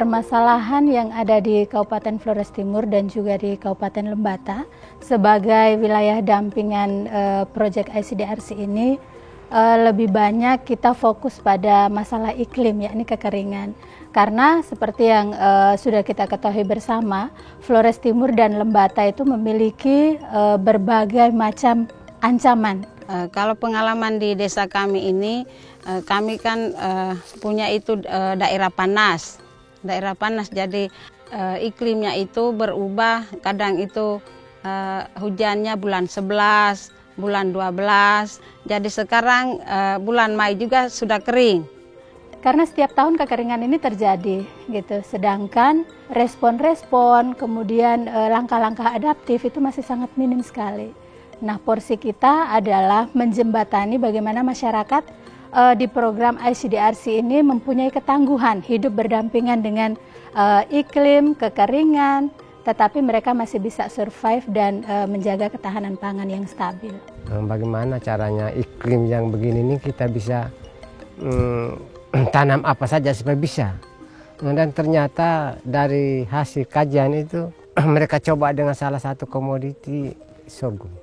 permasalahan yang ada di Kabupaten Flores Timur dan juga di Kabupaten Lembata sebagai wilayah dampingan proyek ICDRC ini lebih banyak kita fokus pada masalah iklim, yakni kekeringan. Karena seperti yang sudah kita ketahui bersama, Flores Timur dan Lembata itu memiliki berbagai macam ancaman. Kalau pengalaman di desa kami ini, kami kan punya itu daerah panas. Daerah panas, jadi iklimnya itu berubah, kadang itu hujannya bulan 11, bulan 12, jadi sekarang bulan Mei juga sudah kering. Karena setiap tahun kekeringan ini terjadi, gitu. Sedangkan respon-respon, kemudian langkah-langkah adaptif itu masih sangat minim sekali. Nah, porsi kita adalah menjembatani bagaimana masyarakat di program ICDRC ini mempunyai ketangguhan hidup berdampingan dengan iklim, kekeringan, tetapi mereka masih bisa survive dan menjaga ketahanan pangan yang stabil. Bagaimana caranya iklim yang begini ini kita bisa tanam apa saja supaya bisa. Dan ternyata dari hasil kajian itu mereka coba dengan salah satu komoditi sorghum.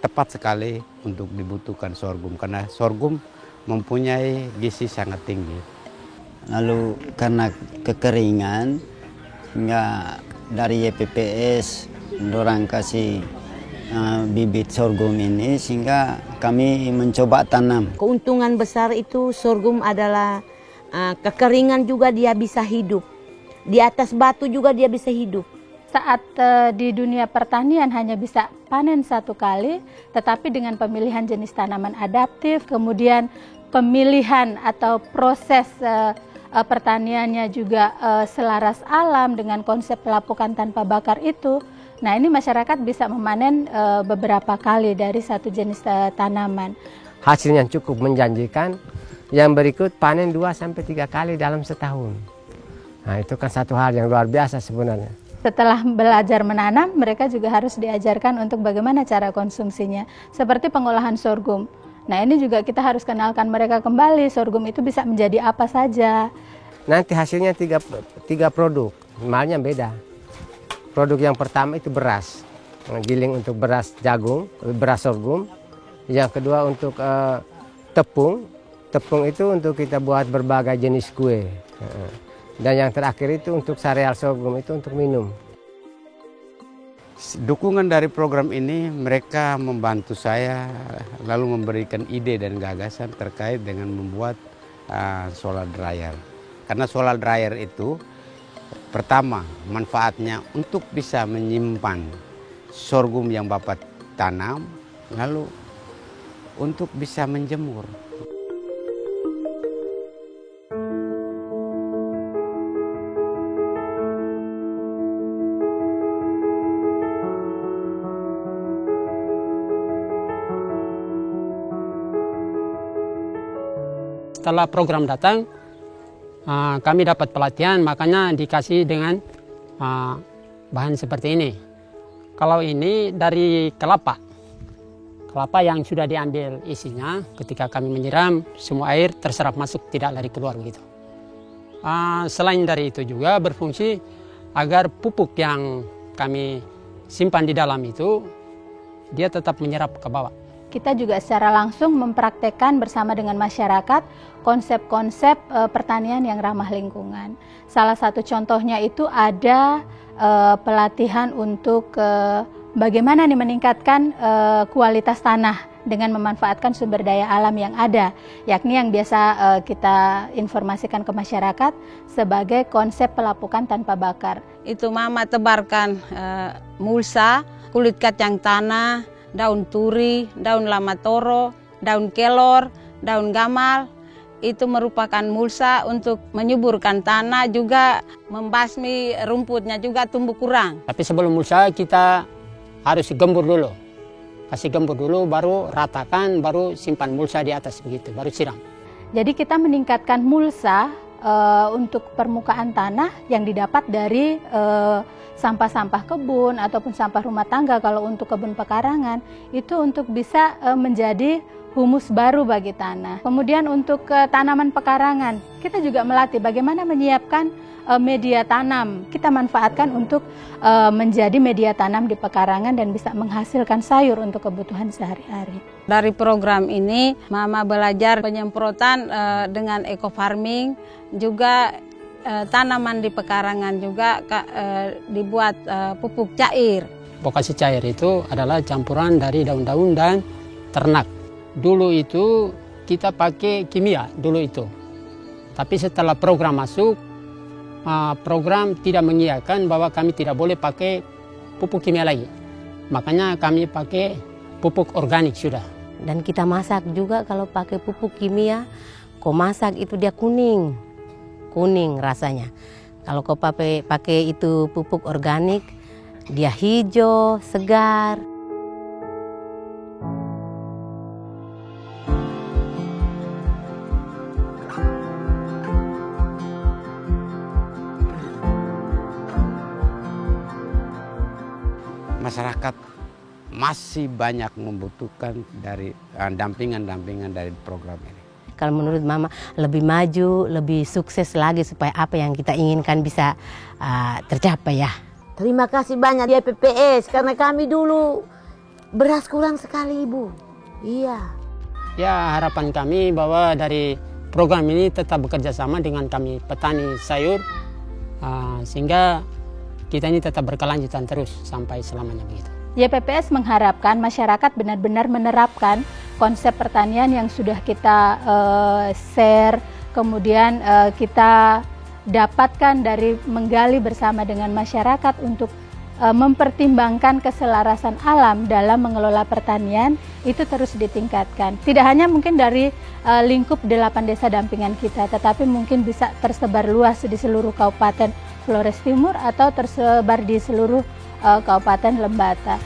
Tepat sekali untuk dibutuhkan sorghum karena sorghum mempunyai gizi sangat tinggi. Lalu karena kekeringan, hingga dari YPPS dorang kasih bibit sorghum ini sehingga kami mencoba tanam. Keuntungan besar itu sorghum adalah kekeringan juga dia bisa hidup. Di atas batu juga dia bisa hidup. Saat di dunia pertanian hanya bisa panen satu kali, tetapi dengan pemilihan jenis tanaman adaptif, kemudian pemilihan atau proses pertaniannya juga selaras alam dengan konsep pelapukan tanpa bakar itu. Nah, ini masyarakat bisa memanen beberapa kali dari satu jenis tanaman. Hasilnya cukup menjanjikan, yang berikut panen 2-3 kali dalam setahun. Nah, itu kan satu hal yang luar biasa sebenarnya. Setelah belajar menanam, mereka juga harus diajarkan untuk bagaimana cara konsumsinya, seperti pengolahan sorghum. Nah, ini juga kita harus kenalkan mereka kembali, sorghum itu bisa menjadi apa saja. Nanti hasilnya tiga produk, malnya beda. Produk yang pertama itu beras, giling untuk beras jagung, beras sorghum. Yang kedua untuk tepung, tepung itu untuk kita buat berbagai jenis kue. Dan yang terakhir itu untuk sereal sorghum, itu untuk minum. Dukungan dari program ini mereka membantu saya lalu memberikan ide dan gagasan terkait dengan membuat solar dryer. Karena solar dryer itu pertama manfaatnya untuk bisa menyimpan sorghum yang Bapak tanam, lalu untuk bisa menjemur. Setelah program datang, kami dapat pelatihan, makanya dikasih dengan bahan seperti ini. Kalau ini dari kelapa yang sudah diambil isinya, ketika kami menyiram, semua air terserap masuk, tidak lari keluar begitu. Selain dari itu juga berfungsi agar pupuk yang kami simpan di dalam itu, dia tetap menyerap ke bawah. Kita juga secara langsung mempraktekkan bersama dengan masyarakat konsep-konsep pertanian yang ramah lingkungan. Salah satu contohnya itu ada pelatihan untuk bagaimana nih meningkatkan kualitas tanah dengan memanfaatkan sumber daya alam yang ada, yakni yang biasa kita informasikan ke masyarakat sebagai konsep pelapukan tanpa bakar. Itu Mama tebarkan mulsa, kulit kacang tanah, daun turi, daun lamatoro, daun kelor, daun gamal. Itu merupakan mulsa untuk menyuburkan tanah, juga membasmi rumputnya juga tumbuh kurang. Tapi sebelum mulsa kita harus gembur dulu. Kasih gembur dulu, baru ratakan, baru simpan mulsa di atas begitu, baru siram. Jadi kita meningkatkan mulsa untuk permukaan tanah yang didapat dari sampah-sampah kebun ataupun sampah rumah tangga. Kalau untuk kebun pekarangan itu untuk bisa menjadi humus baru bagi tanah. Kemudian untuk tanaman pekarangan, kita juga melatih bagaimana menyiapkan media tanam. Kita manfaatkan untuk menjadi media tanam di pekarangan dan bisa menghasilkan sayur untuk kebutuhan sehari-hari. Dari program ini, Mama belajar penyemprotan dengan eco farming, juga tanaman di pekarangan juga dibuat pupuk cair. Vokasi cair itu adalah campuran dari daun-daun dan ternak. Dulu itu kita pakai kimia dulu itu. Tapi setelah program masuk, program tidak mengiyakan bahwa kami tidak boleh pakai pupuk kimia lagi. Makanya kami pakai pupuk organik sudah. Dan kita masak juga kalau pakai pupuk kimia, kau masak itu dia kuning rasanya. Kalau kau pakai itu pupuk organik, dia hijau, segar. Masyarakat masih banyak membutuhkan dari dampingan-dampingan dari program ini. Kalau menurut Mama lebih maju, lebih sukses lagi supaya apa yang kita inginkan bisa tercapai ya. Terima kasih banyak di PPS karena kami dulu beras kurang sekali Ibu. Iya. Ya, harapan kami bahwa dari program ini tetap bekerja sama dengan kami petani sayur sehingga kita ini tetap berkelanjutan terus sampai selamanya begitu. YPPS mengharapkan masyarakat benar-benar menerapkan konsep pertanian yang sudah kita share, kemudian kita dapatkan dari menggali bersama dengan masyarakat untuk mempertimbangkan keselarasan alam dalam mengelola pertanian itu terus ditingkatkan. Tidak hanya mungkin dari lingkup 8 desa dampingan kita, tetapi mungkin bisa tersebar luas di seluruh Kabupaten Flores Timur atau tersebar di seluruh Kabupaten Lembata.